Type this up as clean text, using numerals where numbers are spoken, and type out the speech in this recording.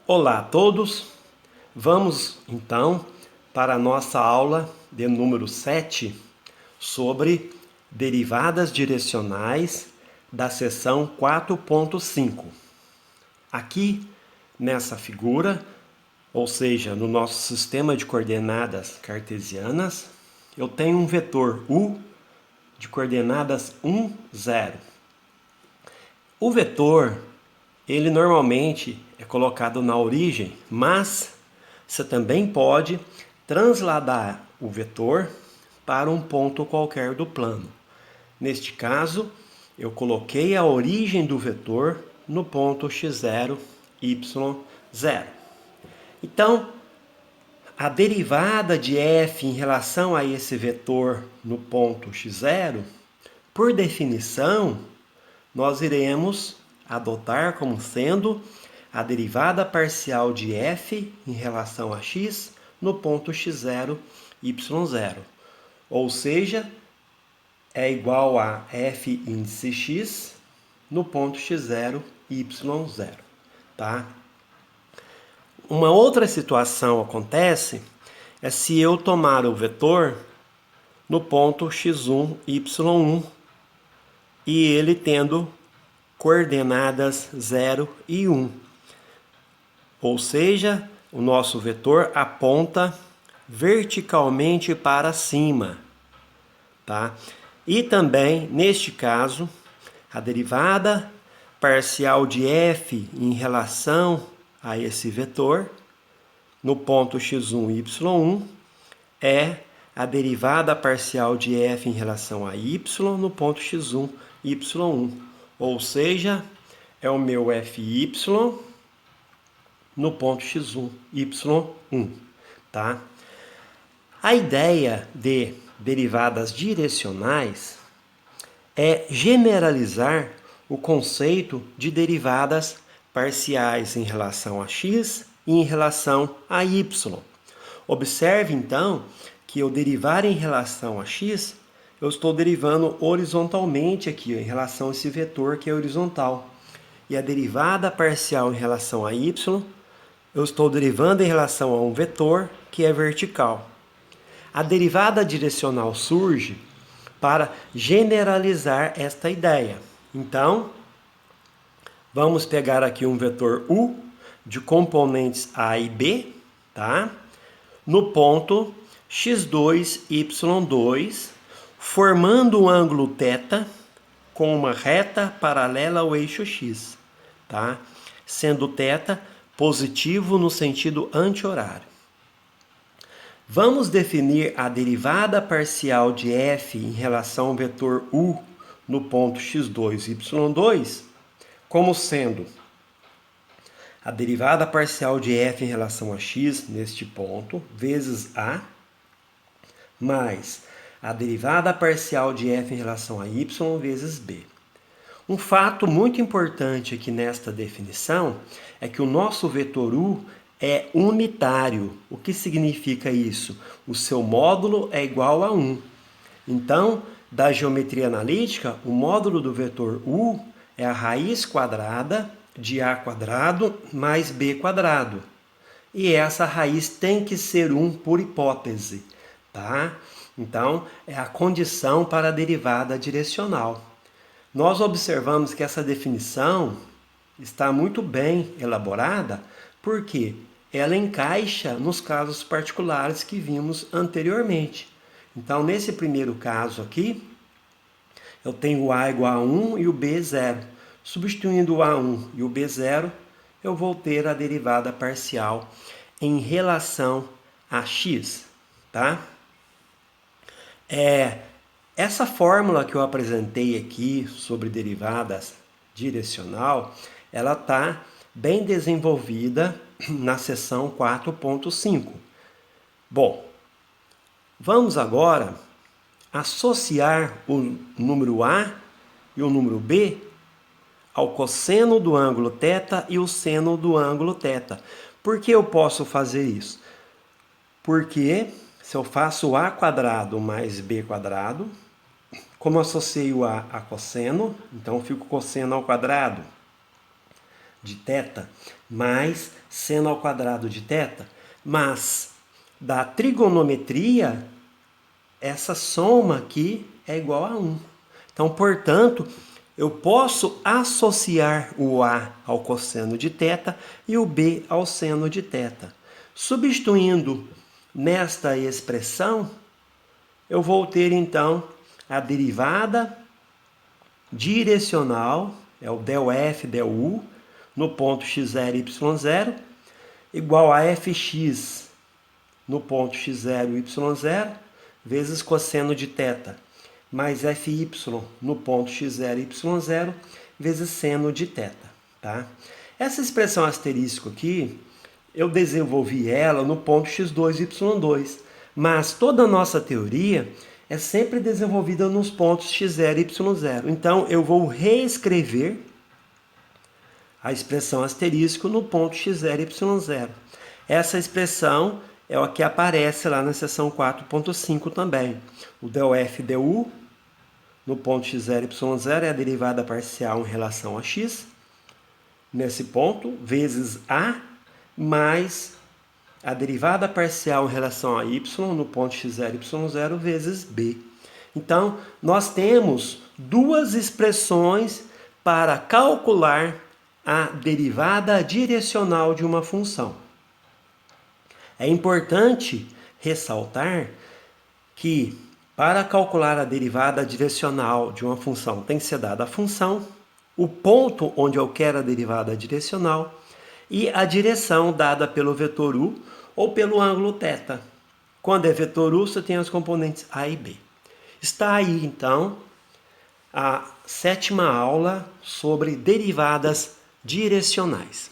Olá a todos, vamos então para a nossa aula de número 7 sobre derivadas direcionais da seção 4.5. Aqui nessa figura, ou seja, no nosso sistema de coordenadas cartesianas, eu tenho um vetor u de coordenadas 1, 0. O vetor, ele normalmente é colocado na origem, mas você também pode transladar o vetor para um ponto qualquer do plano. Neste caso, eu coloquei a origem do vetor no ponto x0, y0. Então, a derivada de f em relação a esse vetor no ponto x0, por definição, nós iremos adotar como sendo a derivada parcial de f em relação a x no ponto x0, y0. Ou seja, é igual a f índice x no ponto x0, y0. Tá? Uma outra situação acontece é se eu tomar o vetor no ponto x1, y1 e ele tendo coordenadas 0 e 1. Ou seja, o nosso vetor aponta verticalmente para cima, tá? E também, neste caso, a derivada parcial de f em relação a esse vetor, no ponto x1, y1, é a derivada parcial de f em relação a y no ponto x1, y1. Ou seja, é o meu fy no ponto x1, y1, tá? A ideia de derivadas direcionais é generalizar o conceito de derivadas parciais em relação a x e em relação a y. Observe, então, que eu derivar em relação a x, eu estou derivando horizontalmente aqui, em relação a esse vetor que é horizontal. E a derivada parcial em relação a y, eu estou derivando em relação a um vetor que é vertical. A derivada direcional surge para generalizar esta ideia. Então, vamos pegar aqui um vetor u de componentes a e b, tá? No ponto x2, y2, formando um ângulo θ com uma reta paralela ao eixo x, tá? Sendo θ positivo no sentido anti-horário. Vamos definir a derivada parcial de f em relação ao vetor u no ponto x2, y2 como sendo a derivada parcial de f em relação a x neste ponto vezes a mais a derivada parcial de f em relação a y vezes b. Um fato muito importante aqui nesta definição é que o nosso vetor u é unitário. O que significa isso? O seu módulo é igual a 1. Então, da geometria analítica, o módulo do vetor u é a raiz quadrada de a quadrado mais b quadrado. E essa raiz tem que ser 1 por hipótese, tá? Então, é a condição para a derivada direcional. Nós observamos que essa definição está muito bem elaborada, porque ela encaixa nos casos particulares que vimos anteriormente. Então, nesse primeiro caso aqui, eu tenho o a igual a 1 e o b 0. Substituindo o a1 e o b0, eu vou ter a derivada parcial em relação a x, tá? Essa fórmula que eu apresentei aqui sobre derivadas direcional, ela está bem desenvolvida na seção 4.5. Bom, vamos agora associar o número a e o número b ao cosseno do ângulo θ e o seno do ângulo θ. Por que eu posso fazer isso? Porque se eu faço a quadrado mais b quadrado, como associei o a cosseno, então fica o cosseno ao quadrado de θ mais seno ao quadrado de θ, mas da trigonometria, essa soma aqui é igual a 1. Então, portanto, eu posso associar o A ao cosseno de θ e o B ao seno de θ. Substituindo nesta expressão, eu vou ter então a derivada direcional, é o del f del u, no ponto x0 e y0, igual a fx no ponto x0 e y0, vezes cosseno de θ, mais fy no ponto x0 e y0, vezes seno de θ. Tá? Essa expressão asterisco aqui, eu desenvolvi ela no ponto x2 e y2, mas toda a nossa teoria é sempre desenvolvida nos pontos x0 e y0. Então, eu vou reescrever a expressão asterisco no ponto x0 e y0. Essa expressão é a que aparece lá na seção 4.5 também. O del f du no ponto x0 e y0 é a derivada parcial em relação a x, nesse ponto, vezes a, mais a derivada parcial em relação a y no ponto x0 e y0, vezes b. Então, nós temos duas expressões para calcular a derivada direcional de uma função. É importante ressaltar que, para calcular a derivada direcional de uma função, tem que ser dada a função, o ponto onde eu quero a derivada direcional e a direção dada pelo vetor u ou pelo ângulo θ. Quando é vetor u, você tem as componentes a e b. Está aí, então, a 7ª aula sobre derivadas direcionais.